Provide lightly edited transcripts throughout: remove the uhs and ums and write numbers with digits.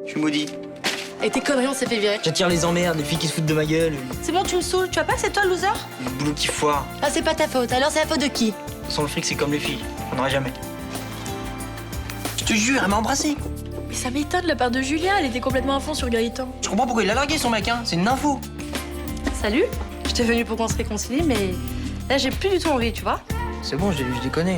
Je suis maudit. Et tes conneries, on s'est fait virer. J'attire les emmerdes, les filles qui se foutent de ma gueule. C'est bon, tu me saoules. Tu vois pas que c'est toi le loser? Le boulot qui foire. Ah, c'est pas ta faute. Alors, c'est la faute de qui? Sans le fric, c'est comme les filles. On n'aura jamais. Je te jure, elle m'a embrassé. Mais ça m'étonne de la part de Julia. Elle était complètement à fond sur Gaëtan. Je comprends pourquoi il a largué son mec, hein. C'est une info. Salut. J'étais venue pour qu'on se réconcilie, mais là, j'ai plus du tout envie, tu vois. C'est bon, je déconne.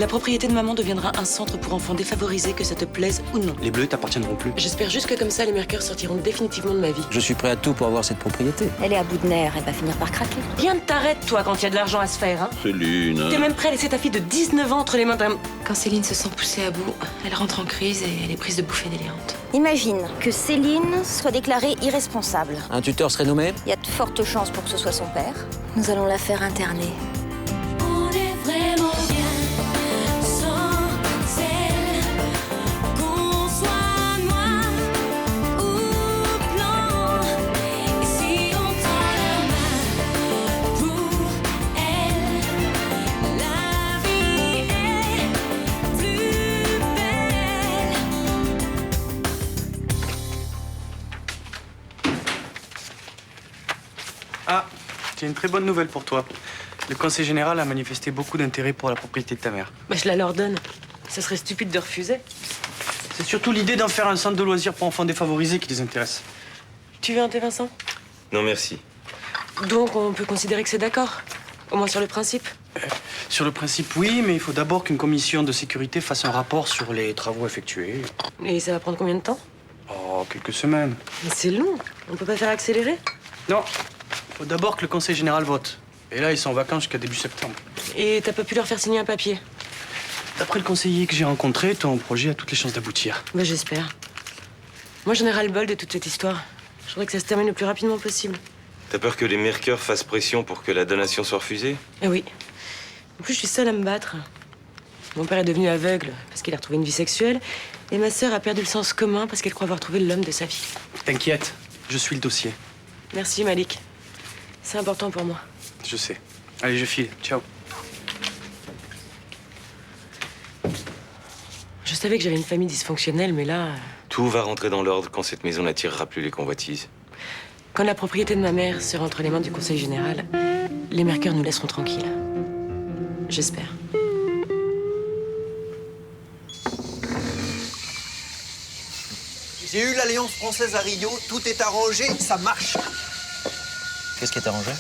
La propriété de maman deviendra un centre pour enfants défavorisés, que ça te plaise ou non. Les bleus t'appartiendront plus. J'espère juste que comme ça, les Mercure sortiront définitivement de ma vie. Je suis prêt à tout pour avoir cette propriété. Elle est à bout de nerfs, elle va finir par craquer. Rien ne t'arrête, toi, quand il y a de l'argent à se faire, hein. Céline. T'es même prêt à laisser ta fille de 19 ans entre les mains d'un... Quand Céline se sent poussée à bout, elle rentre en crise et elle est prise de bouffées délirantes. Imagine que Céline soit déclarée irresponsable. Un tuteur serait nommé? Il y a de fortes chances pour que ce soit son père. Nous allons la faire interner. On est vraiment bien sans elle. Qu'on soit noir ou blanc. Et si on tend la main pour elle, la vie est plus belle. Ah, j'ai une très bonne nouvelle pour toi. Le conseil général a manifesté beaucoup d'intérêt pour la propriété de ta mère. Bah, je la leur donne. Ça serait stupide de refuser. C'est surtout l'idée d'en faire un centre de loisirs pour enfants défavorisés qui les intéresse. Tu veux un thé, Vincent? Non, merci. Donc, on peut considérer que c'est d'accord. Au moins sur le principe. Sur le principe, oui, mais il faut d'abord qu'une commission de sécurité fasse un rapport sur les travaux effectués. Et ça va prendre combien de temps? Oh, quelques semaines. Mais c'est long. On peut pas faire accélérer? Non, il faut d'abord que le conseil général vote. Et là, ils sont en vacances jusqu'à début septembre. Et t'as pas pu leur faire signer un papier? D'après le conseiller que j'ai rencontré, ton projet a toutes les chances d'aboutir. Bah, j'espère. Moi, j'en ai ras-le-bol de toute cette histoire. Je voudrais que ça se termine le plus rapidement possible. T'as peur que les Mercure fassent pression pour que la donation soit refusée? Eh oui. En plus, je suis seule à me battre. Mon père est devenu aveugle parce qu'il a retrouvé une vie sexuelle. Et ma sœur a perdu le sens commun parce qu'elle croit avoir trouvé l'homme de sa vie. T'inquiète, je suis le dossier. Merci, Malik. C'est important pour moi. Je sais. Allez, je file. Ciao. Je savais que j'avais une famille dysfonctionnelle, mais là, Tout va rentrer dans l'ordre quand cette maison n'attirera plus les convoitises. quand la propriété de ma mère sera entre les mains du conseil général, les Mercure nous laisseront tranquilles. J'espère. J'ai eu l'Alliance française à Rio, tout est arrangé, ça marche. Qu'est-ce qui est arrangé?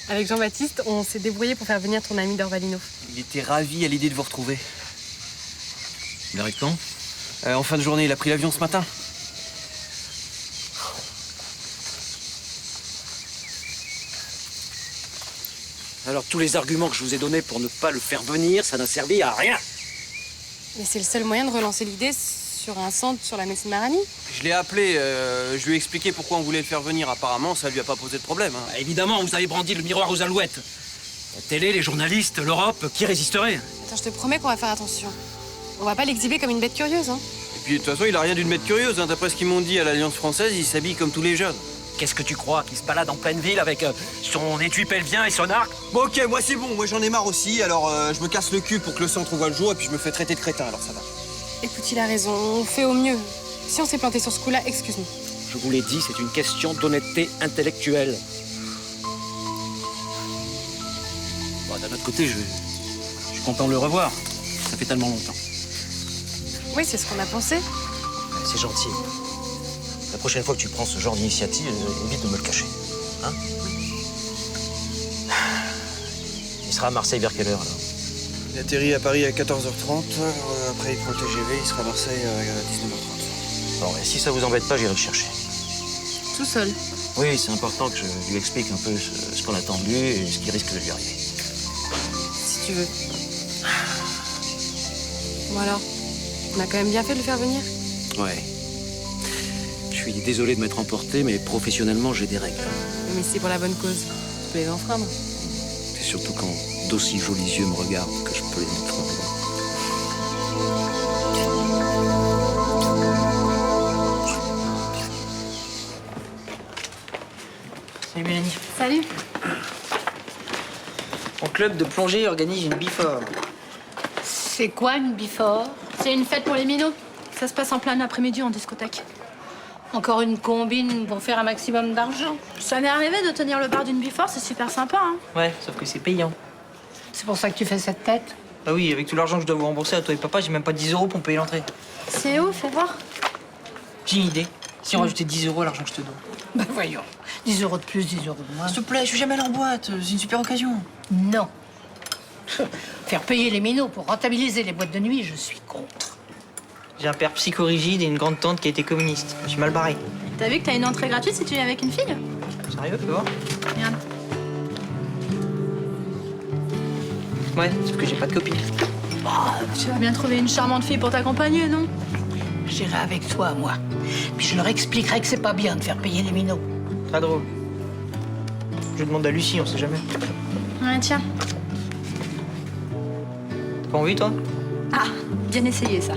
Avec Jean-Baptiste, on s'est débrouillé pour faire venir ton ami d'Orvalino. Il était ravi à l'idée de vous retrouver. Il arrive quand? En fin de journée, il a pris l'avion ce matin. Alors, tous les arguments que je vous ai donnés pour ne pas le faire venir, ça n'a servi à rien. Mais c'est le seul moyen de relancer l'idée sur un centre sur la médecine maranie. Je l'ai appelé, je lui ai expliqué pourquoi on voulait le faire venir. Apparemment, ça lui a pas posé de problème. Hein. Évidemment, vous avez brandi le miroir aux alouettes. La télé, les journalistes, l'Europe, qui résisterait? Attends, je te promets qu'on va faire attention. On va pas l'exhiber comme une bête curieuse, hein. Et puis, de toute façon, il a rien d'une bête curieuse. Hein. D'après ce qu'ils m'ont dit à l'Alliance française, il s'habille comme tous les jeunes. Qu'est-ce que tu crois? Qu'il se balade en pleine ville avec son étui pelvien et son arc? Bon, ok, moi c'est bon, moi j'en ai marre aussi. Alors, je me casse le cul pour que le centre voit le jour et puis je me fais traiter de crétin, alors ça va. Écoute, il a raison, on fait au mieux. Si on s'est planté sur ce coup-là, excuse-nous. Je vous l'ai dit, c'est une question d'honnêteté intellectuelle. Bon, d'un autre côté, je suis content de le revoir. Ça fait tellement longtemps. Oui, c'est ce qu'on a pensé. C'est gentil. La prochaine fois que tu prends ce genre d'initiative, évite de me le cacher. Hein? Il sera à Marseille vers quelle heure, alors? Il atterrit à Paris à 14h30. Après, il prend le TGV, il sera à Marseille à 19h30. Bon, et si ça vous embête pas, j'irai le chercher. Tout seul. Oui, c'est important que je lui explique un peu ce qu'on attend de lui et ce qui risque de lui arriver. Si tu veux. Bon alors, on a quand même bien fait de le faire venir. Ouais. Je suis désolé de m'être emporté, mais professionnellement, j'ai des règles. Mais c'est pour la bonne cause. Tu peux les enfreindre. C'est surtout quand d'aussi jolis yeux me regardent que je peux les enfreindre. Salut Mélanie. Salut. Mon club de plongée organise une before. C'est quoi une bifort? C'est une fête pour les minots. Ça se passe en plein après-midi en discothèque. Encore une combine pour faire un maximum d'argent. Ça m'est arrivé de tenir le bar d'une bifort, c'est super sympa, hein. Ouais, sauf que c'est payant. C'est pour ça que tu fais cette tête? Bah oui, avec tout l'argent que je dois vous rembourser à toi et papa, j'ai même pas 10 € pour me payer l'entrée. C'est où, fais voir. J'ai une idée. Si on rajoutait 10 € à l'argent que je te donne. Bah voyons. 10 € de plus, 10 € de moins. S'il te plaît, je suis jamais allé en boîte. C'est une super occasion. Non. Faire payer les minots pour rentabiliser les boîtes de nuit, je suis contre. J'ai un père psychorigide et une grande tante qui a été communiste. Je suis mal barré. T'as vu que t'as une entrée gratuite si tu viens avec une fille? Sérieux, fais voir. Regarde. Ouais, sauf que j'ai pas de copine. Bah, tu vas bien trouver une charmante fille pour t'accompagner, non? J'irai avec toi, moi. Puis je leur expliquerai que c'est pas bien de faire payer les minots. Très drôle. Je demande à Lucie, on sait jamais. Ouais, tiens. T'as pas envie, toi? Ah, bien essayé, ça.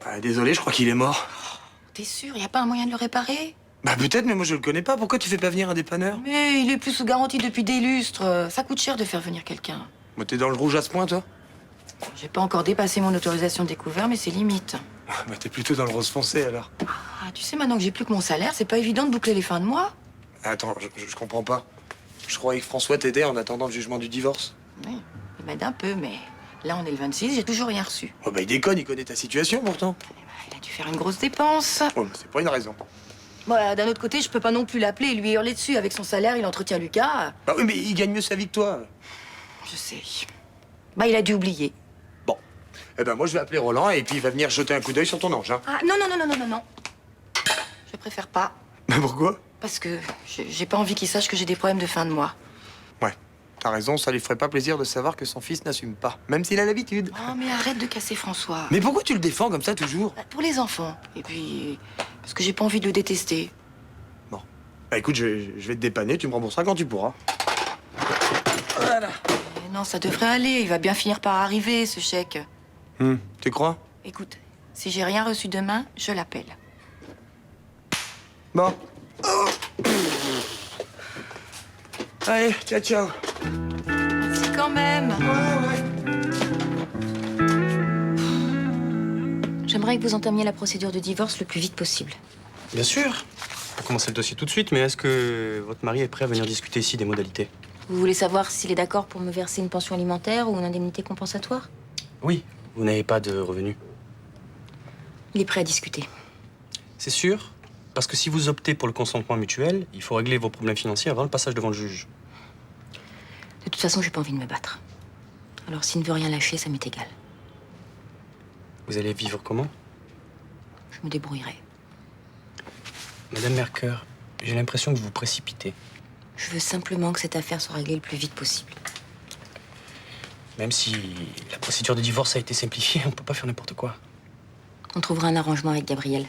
Bah, désolé, je crois qu'il est mort. T'es sûr, y a pas un moyen de le réparer? Bah peut-être, mais moi je le connais pas. Pourquoi tu fais pas venir un dépanneur? Mais il est plus sous garantie depuis des lustres. Ça coûte cher de faire venir quelqu'un. Moi, t'es dans le rouge à ce point, toi? J'ai pas encore dépassé mon autorisation de découvert, mais c'est limite. Bah t'es plutôt dans le rose foncé, alors. Ah, tu sais, maintenant que j'ai plus que mon salaire, c'est pas évident de boucler les fins de mois. Attends, je comprends pas. Je croyais que François t'aidait en attendant le jugement du divorce. Oui, il m'aide un peu, mais là, on est le 26, j'ai toujours rien reçu. Oh bah il déconne, il connaît ta situation, pourtant. Il a dû faire une grosse dépense. Oh, mais c'est pas une raison. Bon, d'un autre côté, je peux pas non plus l'appeler et lui hurler dessus. Avec son salaire, il entretient Lucas. Bah oui, mais il gagne mieux sa vie que toi. Je sais. Bah, il a dû oublier. Bon. Eh ben moi, je vais appeler Roland et puis il va venir jeter un coup d'œil sur ton ange, hein. Ah, non, non, non, non, non, non, non. Je préfère pas. Bah pourquoi? Parce que j'ai pas envie qu'il sache que j'ai des problèmes de fin de mois. Ouais, t'as raison, ça lui ferait pas plaisir de savoir que son fils n'assume pas, même s'il a l'habitude. Oh, mais arrête de casser François. Mais pourquoi tu le défends comme ça toujours? Bah, pour les enfants. Et puis, parce que j'ai pas envie de le détester. Bon. Bah écoute, je vais te dépanner, tu me rembourseras quand tu pourras. Voilà. Mais non, ça devrait aller. Il va bien finir par arriver, ce chèque. Tu crois? Écoute, si j'ai rien reçu demain, je l'appelle. Bon. Oh. Allez, ciao, ciao. Merci quand même. J'aimerais que vous entamiez la procédure de divorce le plus vite possible. Bien sûr. On va commencer le dossier tout de suite, mais est-ce que votre mari est prêt à venir discuter ici des modalités? Vous voulez savoir s'il est d'accord pour me verser une pension alimentaire ou une indemnité compensatoire? Oui. Vous n'avez pas de revenus. Il est prêt à discuter. C'est sûr? Parce que si vous optez pour le consentement mutuel, il faut régler vos problèmes financiers avant le passage devant le juge. De toute façon, j'ai pas envie de me battre. Alors s'il ne veut rien lâcher, ça m'est égal. Vous allez vivre comment? Je me débrouillerai. Madame Mercœur, j'ai l'impression que vous vous précipitez. Je veux simplement que cette affaire soit réglée le plus vite possible. Même si la procédure de divorce a été simplifiée, on peut pas faire n'importe quoi. On trouvera un arrangement avec Gabriel.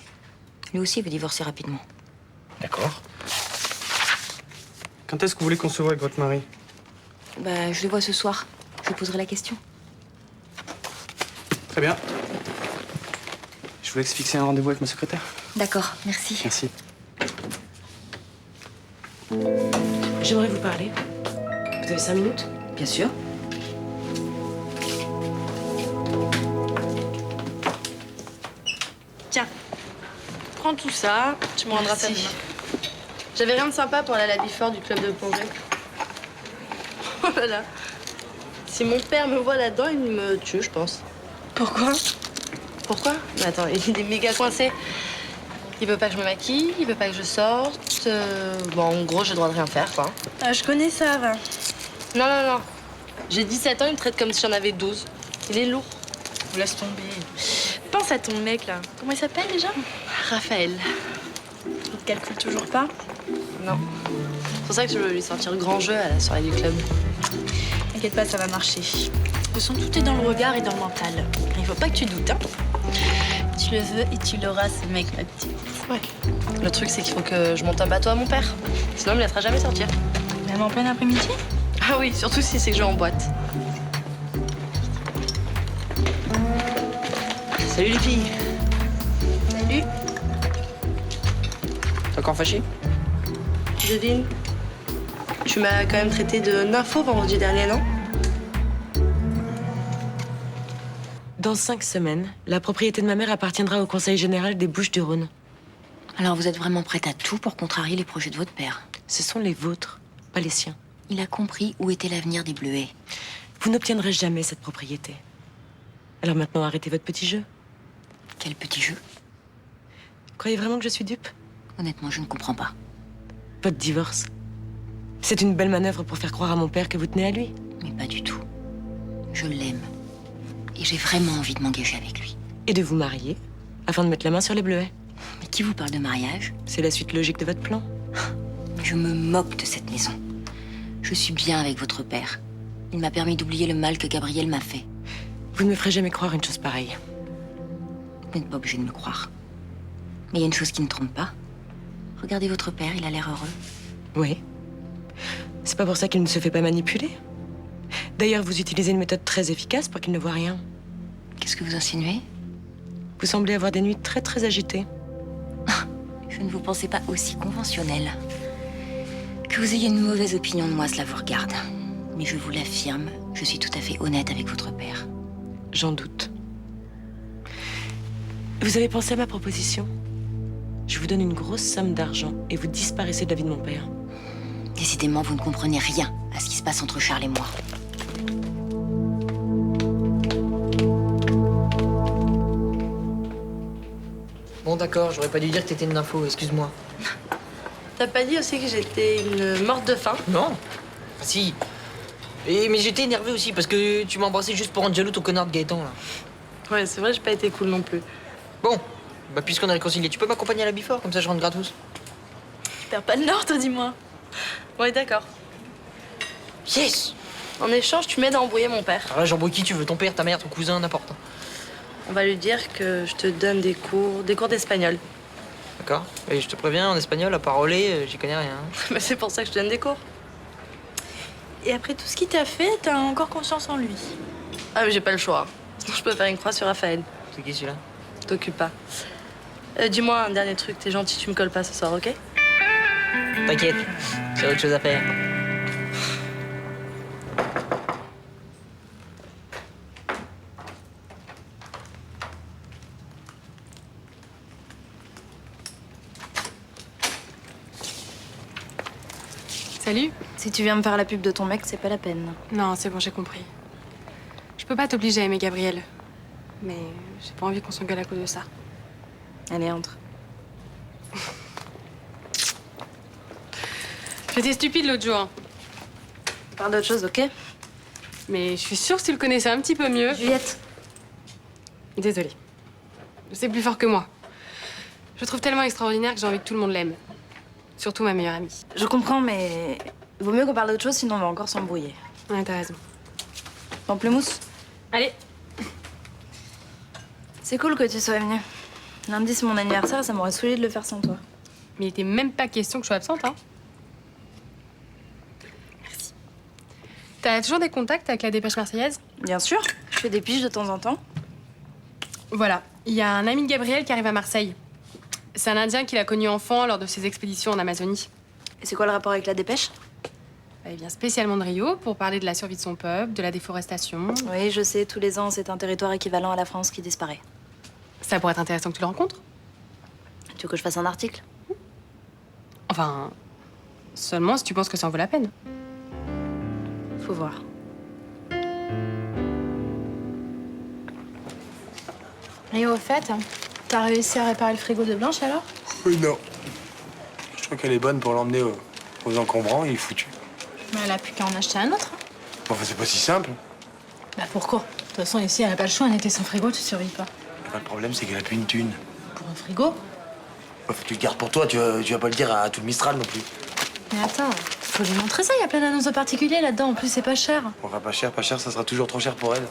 Lui aussi veut divorcer rapidement. D'accord. Quand est-ce que vous voulez qu'on se voit avec votre mari? Bah, je le vois ce soir. Je lui poserai la question. Très bien. Je vous laisse fixer un rendez-vous avec ma secrétaire. D'accord, merci. Merci. J'aimerais vous parler. Vous avez 5 minutes? Bien sûr. Tiens, prends tout ça, tu me rendras ça demain. J'avais rien de sympa pour aller à la bifort du club de plongée. Oh là là. Si mon père me voit là-dedans, il me tue, je pense. Pourquoi? Pourquoi? Mais attends, il est méga coincé. Il veut pas que je me maquille, il veut pas que je sorte. Bon, en gros, j'ai le droit de rien faire, quoi. Ah, je connais ça, va. Non, non, non. J'ai 17 ans, il me traite comme si j'en avais 12. Il est lourd. Laisse tomber. Pense à ton mec, là. Comment il s'appelle, déjà? Raphaël. Il te calcule toujours pas? Non. C'est pour ça que je veux lui sortir le grand jeu à la soirée du club. T'inquiète pas, ça va marcher. De toute façon, tout est dans le regard et dans le mental. Il faut pas que tu doutes, hein. Tu le veux et tu l'auras, ce mec, ma petite. Ouais. Le truc, c'est qu'il faut que je monte un bateau à mon père. Sinon, il me laissera jamais sortir. Même en plein après-midi? Ah oui, surtout si c'est que je vais en boîte. Salut les filles. Salut. T'es encore fâché? Devine. Tu m'as quand même traité de nympho vendredi dernier, non? Dans 5 semaines, la propriété de ma mère appartiendra au Conseil général des Bouches-du-Rhône. Alors vous êtes vraiment prête à tout pour contrarier les projets de votre père? Ce sont les vôtres, pas les siens. Il a compris où était l'avenir des Bleuets. Vous n'obtiendrez jamais cette propriété. Alors maintenant, arrêtez votre petit jeu. Quel petit jeu? Croyez vraiment que je suis dupe? Honnêtement, je ne comprends pas. Votre divorce. C'est une belle manœuvre pour faire croire à mon père que vous tenez à lui. Mais pas du tout. Je l'aime. Et j'ai vraiment envie de m'engager avec lui. Et de vous marier, afin de mettre la main sur les Bleuets. Mais qui vous parle de mariage? C'est la suite logique de votre plan. Je me moque de cette maison. Je suis bien avec votre père. Il m'a permis d'oublier le mal que Gabriel m'a fait. Vous ne me ferez jamais croire une chose pareille. Vous n'êtes pas obligé de me croire. Mais il y a une chose qui ne trompe pas. Regardez votre père, il a l'air heureux. Oui. C'est pas pour ça qu'il ne se fait pas manipuler. D'ailleurs, vous utilisez une méthode très efficace pour qu'il ne voit rien. Qu'est-ce que vous insinuez? Vous semblez avoir des nuits très très agitées. Je ne vous pensais pas aussi conventionnel. Que vous ayez une mauvaise opinion de moi, cela vous regarde. Mais je vous l'affirme, je suis tout à fait honnête avec votre père. J'en doute. Vous avez pensé à ma proposition? Je vous donne une grosse somme d'argent et vous disparaissez de la vie de mon père. Décidément, vous ne comprenez rien à ce qui se passe entre Charles et moi. Bon, d'accord, j'aurais pas dû dire que t'étais une nympho, excuse-moi. T'as pas dit aussi que j'étais une morte de faim? Non. Ah, si. Mais j'étais énervé aussi parce que tu m'as embrassé juste pour rendre jaloux ton connard de Gaëtan, là. Ouais, c'est vrai, j'ai pas été cool non plus. Bon, bah puisqu'on est réconciliés, tu peux m'accompagner à la Bifort, comme ça je rentre gratos. Tu perds pas de l'or, toi, dis-moi. Ouais, d'accord. Yes! En échange, tu m'aides à embrouiller mon père. Alors là, j'embrouille qui tu veux, ton père, ta mère, ton cousin, n'importe. On va lui dire que je te donne des cours d'espagnol. D'accord? Et je te préviens, en espagnol, à paroler, j'y connais rien. Mais c'est pour ça que je te donne des cours. Et après tout ce qu'il t'a fait, t'as encore confiance en lui? Ah, mais j'ai pas le choix. Sinon, je peux faire une croix sur Raphaël. C'est qui celui-là? T'occupe pas. Dis-moi un dernier truc, t'es gentil, tu me colles pas ce soir, ok? T'inquiète, j'ai autre chose à faire. Salut. Si tu viens me faire la pub de ton mec, c'est pas la peine. Non, c'est bon, j'ai compris. Je peux pas t'obliger à aimer Gabriel. Mais j'ai pas envie qu'on s'engueule à cause de ça. Allez, entre. J'étais stupide l'autre jour. On parle d'autre chose, ok? Mais je suis sûre que tu le connaissais un petit peu mieux. Juliette. Désolée. C'est plus fort que moi. Je le trouve tellement extraordinaire que j'ai envie que tout le monde l'aime. Surtout ma meilleure amie. Je comprends, mais vaut mieux qu'on parle d'autre chose, sinon on va encore s'embrouiller. Ouais, t'as raison. Pamplemousse? Allez. C'est cool que tu sois venue. Lundi, c'est mon anniversaire, ça m'aurait saoulé de le faire sans toi. Mais il était même pas question que je sois absente, hein. Merci. T'as toujours des contacts avec la Dépêche Marseillaise? Bien sûr. Je fais des piges de temps en temps. Voilà. Il y a un ami de Gabriel qui arrive à Marseille. C'est un Indien qu'il a connu enfant lors de ses expéditions en Amazonie. Et c'est quoi le rapport avec la Dépêche? Il vient spécialement de Rio pour parler de la survie de son peuple, de la déforestation. Oui, je sais, tous les ans, c'est un territoire équivalent à la France qui disparaît. Ça pourrait être intéressant que tu le rencontres. Tu veux que je fasse un article? Enfin, seulement si tu penses que ça en vaut la peine. Faut voir. Et au fait, t'as réussi à réparer le frigo de Blanche alors? Non. Je crois qu'elle est bonne pour l'emmener aux encombrants, il est foutu. Mais elle a plus qu'à en acheter un autre. Enfin, c'est pas si simple. Bah pourquoi? De toute façon, ici, elle a pas le choix, elle était sans frigo, tu survis pas. Le problème, c'est qu'elle a plus une thune. Pour un frigo? Faut que tu le gardes pour toi, tu vas pas le dire à tout le Mistral non plus. Mais attends, faut lui montrer ça, il y a plein d'annonces de particuliers là-dedans, en plus c'est pas cher. Enfin, pas cher, ça sera toujours trop cher pour elle.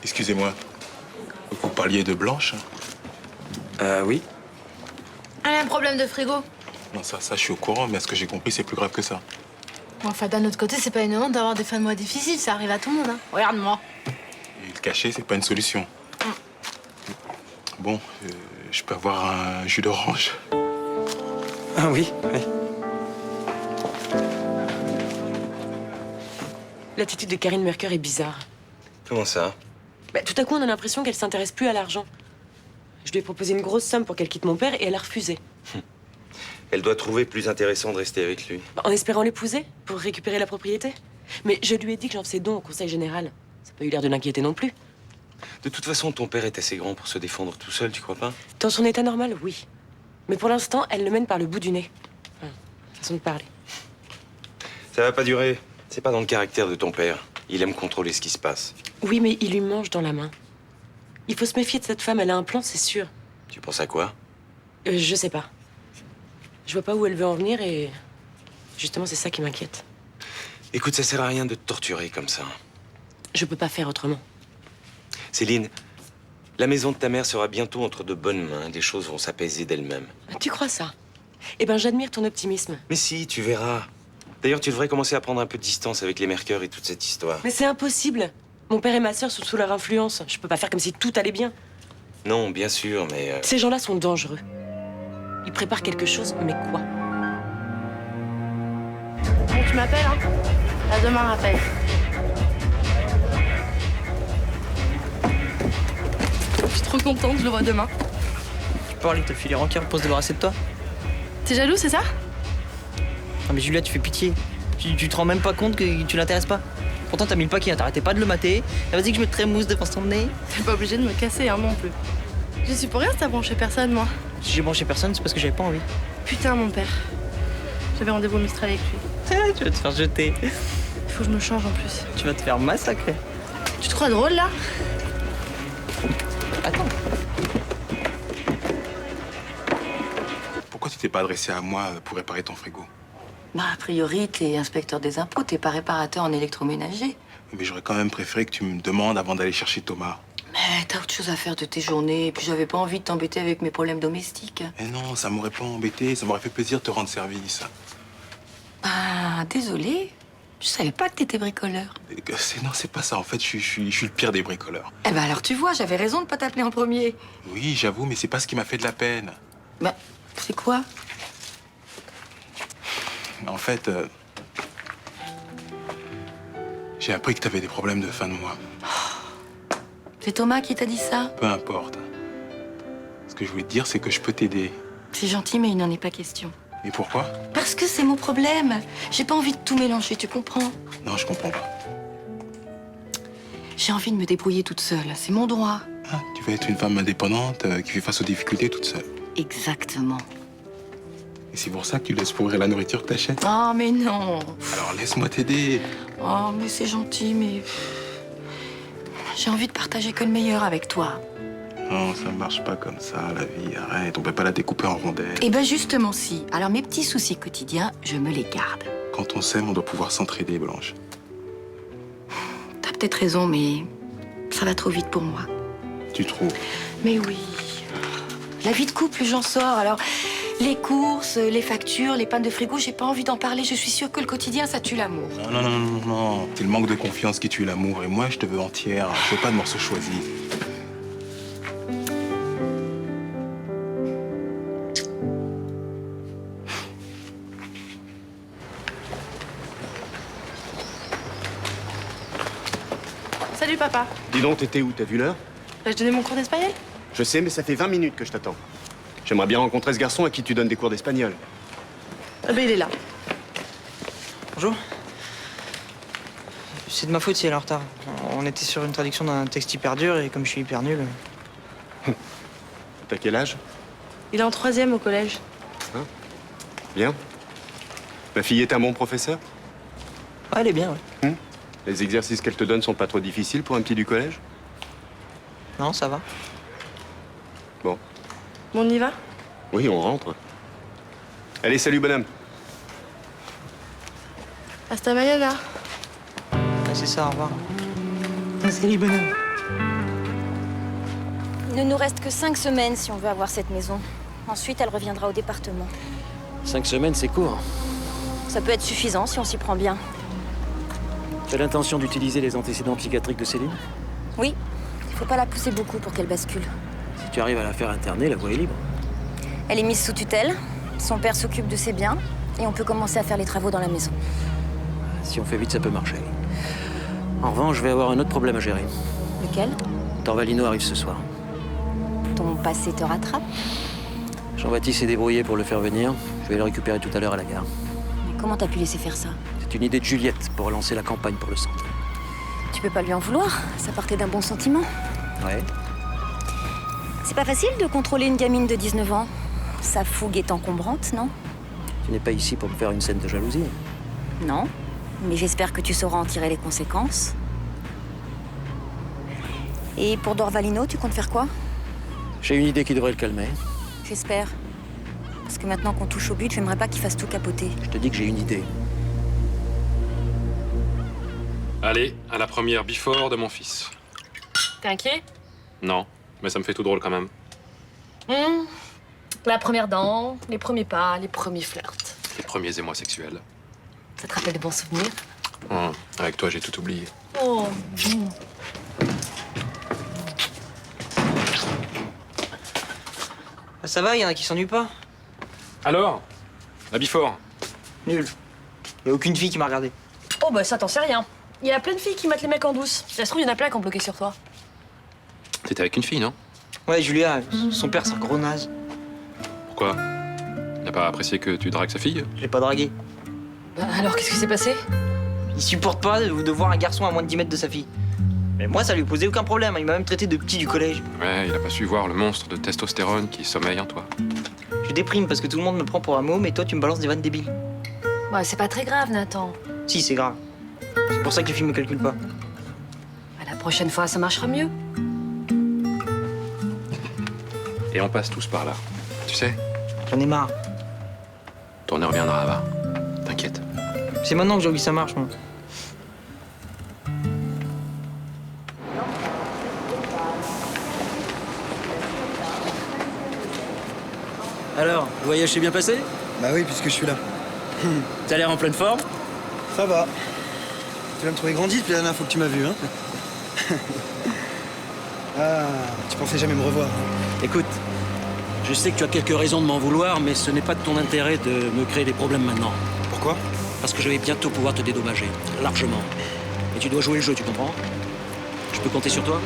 Excusez-moi, vous parliez de Blanche? Oui. Elle a un problème de frigo. Non, ça, je suis au courant, mais à ce que j'ai compris, c'est plus grave que ça. Bon, enfin, d'un autre côté, c'est pas une honte d'avoir des fins de mois difficiles, ça arrive à tout le monde, hein. Regarde-moi. Et le cacher, c'est pas une solution. Bon, Je peux avoir un jus d'orange? Ah oui, oui. L'attitude de Karine Mercure est bizarre. Comment ça? Bah, tout à coup, on a l'impression qu'elle s'intéresse plus à l'argent. Je lui ai proposé une grosse somme pour qu'elle quitte mon père et elle a refusé. Elle doit trouver plus intéressant de rester avec lui. En espérant l'épouser pour récupérer la propriété. Mais je lui ai dit que j'en faisais don au conseil général. Ça n'a pas eu l'air de l'inquiéter non plus. De toute façon, ton père est assez grand pour se défendre tout seul, tu crois pas? Dans son état normal, oui. Mais pour l'instant, elle le mène par le bout du nez. Façon de parler. Ça va pas durer. C'est pas dans le caractère de ton père. Il aime contrôler ce qui se passe. Oui, mais il lui mange dans la main. Il faut se méfier de cette femme, elle a un plan, c'est sûr. Tu penses à quoi? Je sais pas. Je vois pas où elle veut en venir et... Justement, c'est ça qui m'inquiète. Écoute, ça sert à rien de te torturer comme ça. Je peux pas faire autrement. Céline, la maison de ta mère sera bientôt entre de bonnes mains. Les choses vont s'apaiser d'elles-mêmes. Tu crois ça? Eh ben, j'admire ton optimisme. Mais si, tu verras. D'ailleurs, tu devrais commencer à prendre un peu de distance avec les Mercure et toute cette histoire. Mais c'est impossible. Mon père et ma sœur sont sous leur influence. Je peux pas faire comme si tout allait bien. Non, bien sûr, mais... Ces gens-là sont dangereux. Ils préparent quelque chose, mais quoi? Bon, tu m'appelles, hein? À demain, Raphaël. Je suis trop contente, je le vois demain. Tu parles, il te filer en cœur pour se débarrasser de toi. T'es jaloux, c'est ça? Non mais Julia, tu fais pitié. Tu te rends même pas compte que tu l'intéresses pas. Pourtant t'as mis le paquet, hein, t'arrêtais pas de le mater. T'as dit que je me trémousse devant son nez. T'es pas obligé de me casser, hein, non plus. Je suis pour rien si t'as branché personne, moi. Si j'ai branché personne, c'est parce que j'avais pas envie. Putain, mon père. J'avais rendez-vous au Mistral avec lui. Tu vas te faire jeter. Il faut que je me change en plus. Tu vas te faire massacrer. Tu te crois drôle, là? Attends. Pourquoi tu t'es pas adressé à moi pour réparer ton frigo? Bah, a priori, t'es inspecteur des impôts, t'es pas réparateur en électroménager. Mais j'aurais quand même préféré que tu me demandes avant d'aller chercher Thomas. Mais t'as autre chose à faire de tes journées, et puis j'avais pas envie de t'embêter avec mes problèmes domestiques. Eh non, ça m'aurait pas embêté, ça m'aurait fait plaisir de te rendre service. Ah, désolé. Je savais pas que t'étais bricoleur. Non, c'est pas ça. En fait, je suis le pire des bricoleurs. Eh ben alors tu vois, j'avais raison de pas t'appeler en premier. Oui, j'avoue, mais c'est pas ce qui m'a fait de la peine. Bah, c'est quoi? En fait, j'ai appris que t'avais des problèmes de fin de mois. C'est Thomas qui t'a dit ça? Peu importe. Ce que je voulais te dire, c'est que je peux t'aider. C'est gentil, mais il n'en est pas question. Et pourquoi? Parce que c'est mon problème. J'ai pas envie de tout mélanger, tu comprends? Non, je comprends pas. J'ai envie de me débrouiller toute seule. C'est mon droit. Ah, tu veux être une femme indépendante qui fait face aux difficultés toute seule. Exactement. Et c'est pour ça que tu laisses pourrir la nourriture que t'achètes? Oh, mais non. Alors laisse-moi t'aider. Oh, mais c'est gentil, mais... J'ai envie de partager que le meilleur avec toi. Non, ça marche pas comme ça, la vie. Arrête, on peut pas la découper en rondelles. Eh ben justement si. Alors mes petits soucis quotidiens, je me les garde. Quand on s'aime, on doit pouvoir s'entraider, Blanche. T'as peut-être raison, mais ça va trop vite pour moi. Tu trouves? Mais oui. La vie de couple, j'en sors. Alors, les courses, les factures, les pannes de frigo, j'ai pas envie d'en parler. Je suis sûre que le quotidien, ça tue l'amour. Non, non, non, non, non. C'est le manque de confiance qui tue l'amour. Et moi, je te veux entière. Je veux pas de morceaux choisis. Salut, papa. Dis donc, t'étais où? T'as vu l'heure? Bah, je donnais mon cours d'espagnol. Je sais, mais ça fait 20 minutes que je t'attends. J'aimerais bien rencontrer ce garçon à qui tu donnes des cours d'espagnol. Ah bah, il est là. Bonjour. C'est de ma faute si elle est en retard. On était sur une traduction d'un texte hyper dur et comme je suis hyper nul... T'as quel âge? Il est en 3e au collège. Hein? Bien. Ma fille est un bon professeur? Ouais, elle est bien, ouais. Les exercices qu'elle te donne sont pas trop difficiles pour un petit du collège? Non, ça va. Bon. Bon, on y va? Oui, on rentre. Allez, salut, bonhomme. Hasta mañana. Ouais, c'est ça, au revoir. Salut, bonhomme. Il ne nous reste que 5 semaines si on veut avoir cette maison. Ensuite, elle reviendra au département. 5 semaines, c'est court. Ça peut être suffisant si on s'y prend bien. Tu as l'intention d'utiliser les antécédents psychiatriques de Céline? Oui, il faut pas la pousser beaucoup pour qu'elle bascule. tu arrives à la faire interner, la voie est libre. Elle est mise sous tutelle, son père s'occupe de ses biens, et on peut commencer à faire les travaux dans la maison. Si on fait vite, ça peut marcher. En revanche, je vais avoir un autre problème à gérer. Lequel? Dorvalino arrive ce soir. Ton passé te rattrape? Jean-Baptiste s'est débrouillé pour le faire venir. Je vais le récupérer tout à l'heure à la gare. Mais comment t'as pu laisser faire ça? C'est une idée de Juliette pour relancer la campagne pour le centre. Tu peux pas lui en vouloir, ça partait d'un bon sentiment. Ouais. C'est pas facile de contrôler une gamine de 19 ans. Sa fougue est encombrante, non? Tu n'es pas ici pour me faire une scène de jalousie. Non, mais j'espère que tu sauras en tirer les conséquences. Et pour Dorvalino, tu comptes faire quoi? J'ai une idée qui devrait le calmer. J'espère. Parce que maintenant qu'on touche au but, j'aimerais pas qu'il fasse tout capoter. Je te dis que j'ai une idée. Allez, à la première before de mon fils. T'es inquiet? Non, mais ça me fait tout drôle quand même. La première dent, les premiers pas, les premiers flirts. Les premiers émois sexuels. Ça te rappelle de bons souvenirs? Avec toi, j'ai tout oublié. Oh. Ah, ça va, il y en a qui s'ennuient pas. Alors, la before? Nul. Y a aucune fille qui m'a regardé. Oh bah ça t'en sais rien. Il y a plein de filles qui mettent les mecs en douce. Ça se trouve, il y en a plein qui ont bloqué sur toi. T'étais avec une fille, non? Ouais, Julia, son père, c'est un gros naze. Pourquoi? Il n'a pas apprécié que tu dragues sa fille? Je l'ai pas dragué. Bah, alors, qu'est-ce qui s'est passé? Il supporte pas de voir un garçon à moins de 10 mètres de sa fille. Mais moi, ça lui posait aucun problème. Il m'a même traité de petit du collège. Ouais, il a pas su voir le monstre de testostérone qui sommeille en toi. Je déprime parce que tout le monde me prend pour un môme et toi, tu me balances des vannes débiles. Ouais, c'est pas très grave, Nathan. Si, c'est grave. C'est pour ça que les filles me calculent pas. Bah, la prochaine fois, ça marchera mieux. Et on passe tous par là. Tu sais? J'en ai marre. Tourner reviendra, va. T'inquiète. C'est maintenant que j'ai envie que ça marche, moi. Alors, le voyage s'est bien passé? Bah oui, puisque je suis là. T'as l'air en pleine forme? Ça va. Tu vas me trouver grandi depuis la dernière fois que tu m'as vu, hein? Ah, tu pensais jamais me revoir. Écoute, je sais que tu as quelques raisons de m'en vouloir, mais ce n'est pas de ton intérêt de me créer des problèmes maintenant. Pourquoi? Parce que je vais bientôt pouvoir te dédommager, largement. Et tu dois jouer le jeu, tu comprends? Je peux compter sur toi?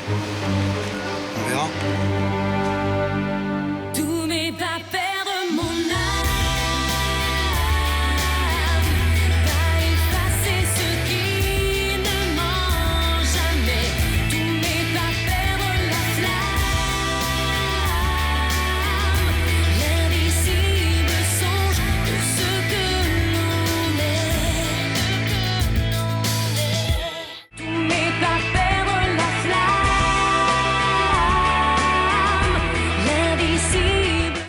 On verra.